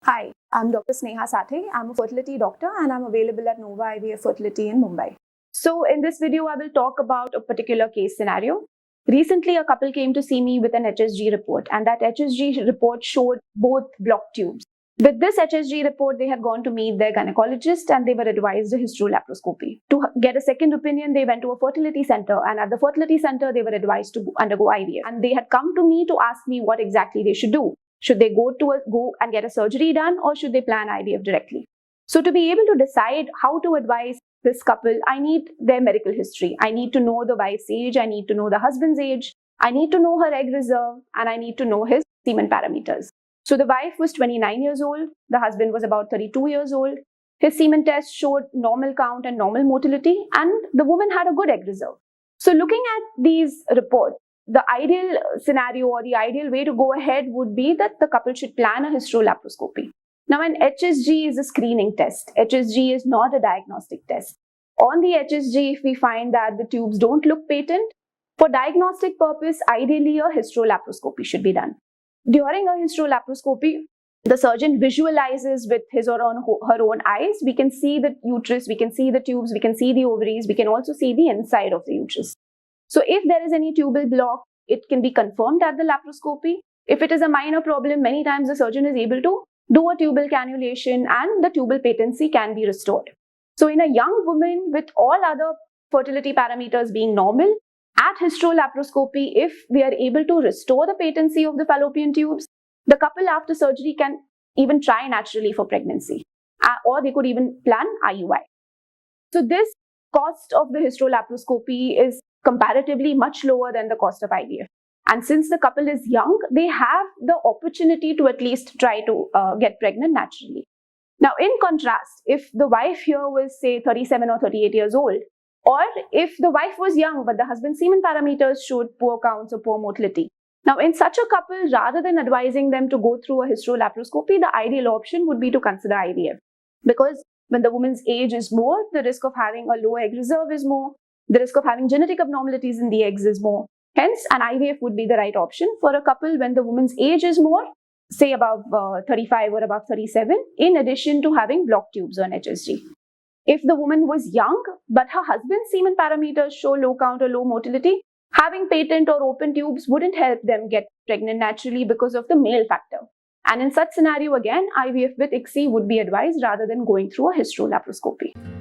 Hi, I'm Dr. Sneha Sathe. I'm a fertility doctor and I'm available at Nova IVF Fertility in Mumbai. So in this video, I will talk about a particular case scenario. Recently, a couple came to see me with an HSG report, and that HSG report showed both blocked tubes. With this HSG report, they had gone to meet their gynecologist and they were advised a hystero-laparoscopy. To get a second opinion, they went to a fertility center, and at the fertility center, they were advised to undergo IVF. And they had come to me to ask me what exactly they should do. Should they go and get a surgery done, or should they plan IVF directly? So to be able to decide how to advise this couple, I need their medical history. I need to know the wife's age. I need to know the husband's age. I need to know her egg reserve, and I need to know his semen parameters. So the wife was 29 years old. The husband was about 32 years old. His semen test showed normal count and normal motility, and the woman had a good egg reserve. So looking at these reports, the ideal scenario or the ideal way to go ahead would be that the couple should plan a hystero-laparoscopy. Now, an HSG is a screening test. HSG is not a diagnostic test. On the HSG, if we find that the tubes don't look patent, for diagnostic purpose, ideally a hystero-laparoscopy should be done. During a hystero-laparoscopy, the surgeon visualizes with his or her own eyes. We can see the uterus, we can see the tubes, we can see the ovaries, we can also see the inside of the uterus. So if there is any tubal block, it can be confirmed at the laparoscopy. If it is a minor problem, many times the surgeon is able to do a tubal cannulation and the tubal patency can be restored. So in a young woman with all other fertility parameters being normal, at hystero-laparoscopy, if we are able to restore the patency of the fallopian tubes, the couple after surgery can even try naturally for pregnancy, or they could even plan IUI. So this cost of the hystero-laparoscopy is comparatively much lower than the cost of IVF. And since the couple is young, they have the opportunity to at least try to get pregnant naturally. Now, in contrast, if the wife here was, say, 37 or 38 years old, or if the wife was young but the husband's semen parameters showed poor counts or poor motility. Now, in such a couple, rather than advising them to go through a hystero-laparoscopy, the ideal option would be to consider IVF. Because when the woman's age is more, the risk of having a low egg reserve is more. The risk of having genetic abnormalities in the eggs is more. Hence, an IVF would be the right option for a couple when the woman's age is more, say above 35 or above 37, in addition to having blocked tubes on HSG. If the woman was young, but her husband's semen parameters show low count or low motility, having patent or open tubes wouldn't help them get pregnant naturally because of the male factor. And in such scenario, again, IVF with ICSI would be advised rather than going through a hystero-laparoscopy.